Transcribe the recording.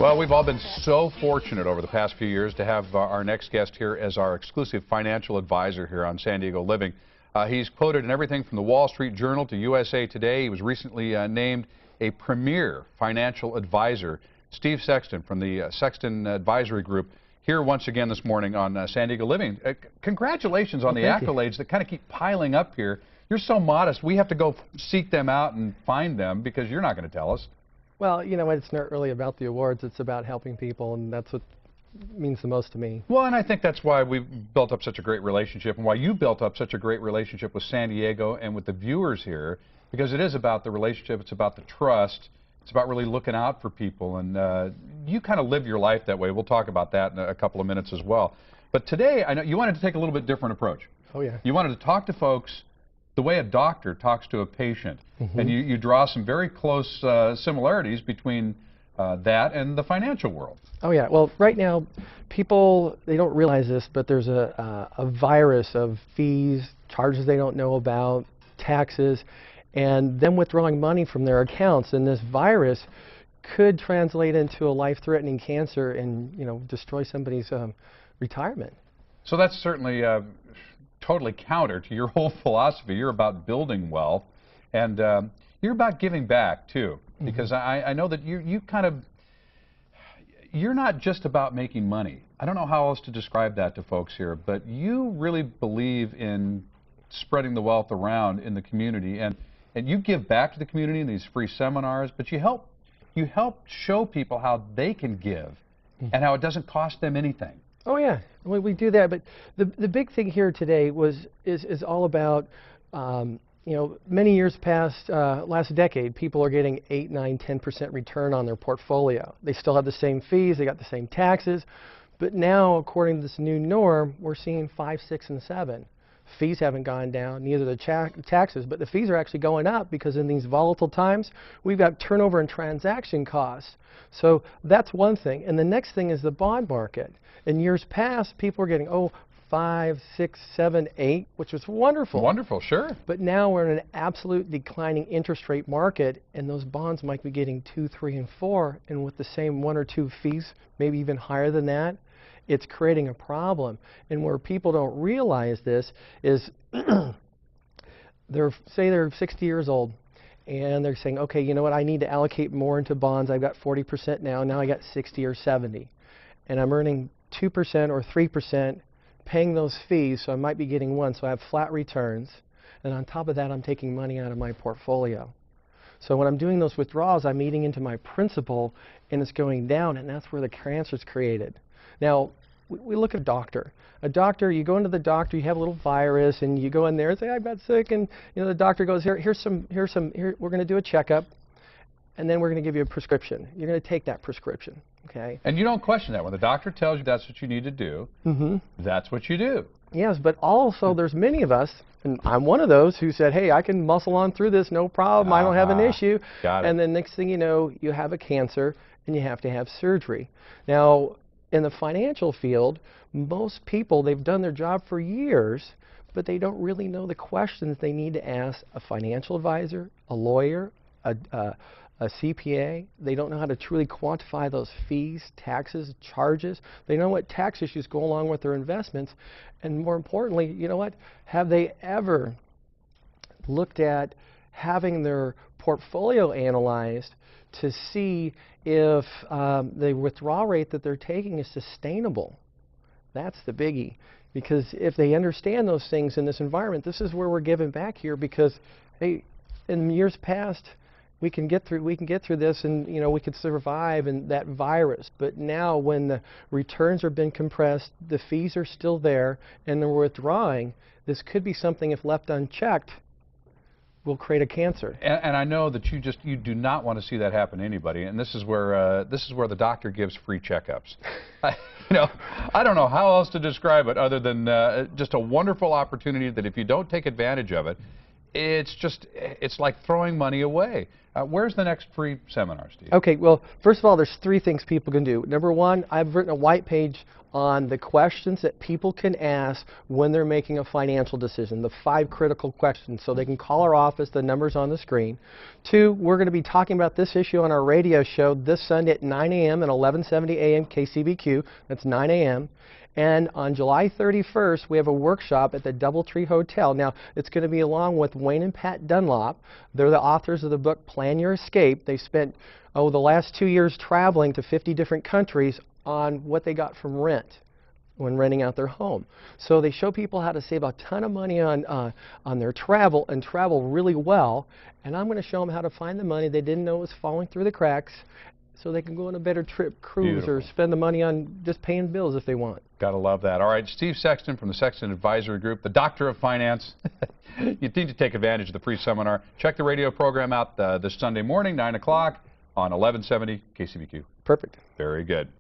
Well, we've all been so fortunate over the past few years to have our next guest here as our exclusive financial advisor here on San Diego Living. He's quoted in everything from the Wall Street Journal to USA Today. He was recently named a premier financial advisor. Steve Sexton from the Sexton Advisory Group here once again this morning on San Diego Living. Congratulations on the accolades that kind of keep piling up here. You're so modest. We have to go seek them out and find them because you're not going to tell us. Well, you know, it's not really about the awards. It's about helping people, and that's what means the most to me. Well, and I think that's why we've built up such a great relationship and why you built up such a great relationship with San Diego and with the viewers here, because it is about the relationship, it's about the trust, it's about really looking out for people, and you kind of live your life that way. We'll talk about that in a couple of minutes as well. But today, I know you wanted to take a little bit different approach. Oh, yeah. You wanted to talk to folks the way a doctor talks to a patient. And you draw some very close similarities between that and the financial world. Oh, yeah. Well, right now, people, they don't realize this, but there's a virus of fees, charges they don't know about, taxes, and them withdrawing money from their accounts. And this virus could translate into a life-threatening cancer and, you know, destroy somebody's retirement. So that's certainly totally counter to your whole philosophy. You're about building wealth, and you're about giving back too, because I know that you're not just about making money. I don't know how else to describe that to folks here, but you really believe in spreading the wealth around in the community, and you give back to the community in these free seminars, but you help show people how they can give and how it doesn't cost them anything. Oh, yeah, we do that, but the big thing here today is all about, you know, many years past, last decade, people are getting 8, 9, 10% return on their portfolio. They still have the same fees, they got the same taxes, but now, according to this new norm, we're seeing 5, 6, and 7. Fees haven't gone down, neither the taxes, but the fees are actually going up because in these volatile times, we've got turnover and transaction costs. So that's one thing. And the next thing is the bond market. In years past, people were getting, 5, 6, 7, 8, which was wonderful. Wonderful, sure. But now we're in an absolute declining interest rate market, and those bonds might be getting 2, 3, and 4, and with the same 1 or 2 fees, maybe even higher than that, it's creating a problem. And where people don't realize this is they're 60 years old, and they're saying, okay, you know what, I need to allocate more into bonds. I've got 40% now I got 60 or 70. And I'm earning 2% or 3%, paying those fees, so I might be getting 1, so I have flat returns. And on top of that, I'm taking money out of my portfolio. So when I'm doing those withdrawals, I'm eating into my principal, and it's going down, and that's where the cancer is created. Now, we look at a doctor. A doctor, you go into the doctor, you have a little virus, and you go in there and say, I've got sick, and you know the doctor goes, here, we're going to do a checkup, and then we're going to give you a prescription. You're going to take that prescription, okay? And you don't question that. When the doctor tells you that's what you need to do, that's what you do. Yes, but also there's many of us, and I'm one of those, who said, hey, I can muscle on through this, no problem, I don't have an issue. Got it. And then next thing you know, you have a cancer, and you have to have surgery. Now, in the financial field, most people, they've done their job for years, but they don't really know the questions they need to ask a financial advisor, a lawyer, a CPA. They don't know how to truly quantify those fees, taxes, charges. They know what tax issues go along with their investments. And more importantly, you know what? Have they ever looked at having their portfolio analyzed to see if the withdrawal rate that they're taking is sustainable? That's the biggie. Because if they understand those things in this environment, this is where we're giving back here, because hey, in years past, we can get through this, and you know, we could survive in that virus. But now when the returns are being compressed, the fees are still there, and they're withdrawing, this could be something, if left unchecked, will create a cancer. And I know that you do not want to see that happen to anybody, and this is where the doctor gives free checkups. You know, I don't know how else to describe it other than just a wonderful opportunity that if you don't take advantage of it, it's like throwing money away. Where's the next free seminar, Steve? Okay, well, first of all, there's 3 things people can do. Number 1, I've written a white page on the questions that people can ask when they're making a financial decision, the 5 critical questions, so they can call our office, the number's on the screen. 2, we're going to be talking about this issue on our radio show this Sunday at 9 a.m. and 11:70 a.m. KCBQ, that's 9 a.m. And on July 31st, we have a workshop at the DoubleTree Hotel. Now, it's going to be along with Wayne and Pat Dunlop. They're the authors of the book Plan Your Escape. They spent, the last 2 years traveling to 50 different countries on what they got from rent when renting out their home. So they show people how to save a ton of money on their travel and travel really well. And I'm going to show them how to find the money they didn't know was falling through the cracks, so they can go on a better trip, cruise, Beautiful. or spend the money on just paying bills if they want. Gotta love that. All right, Steve Sexton from the Sexton Advisory Group, the Doctor of Finance. You need to take advantage of the free seminar. Check the radio program out this Sunday morning, 9 o'clock on 1170 KCBQ. Perfect. Very good.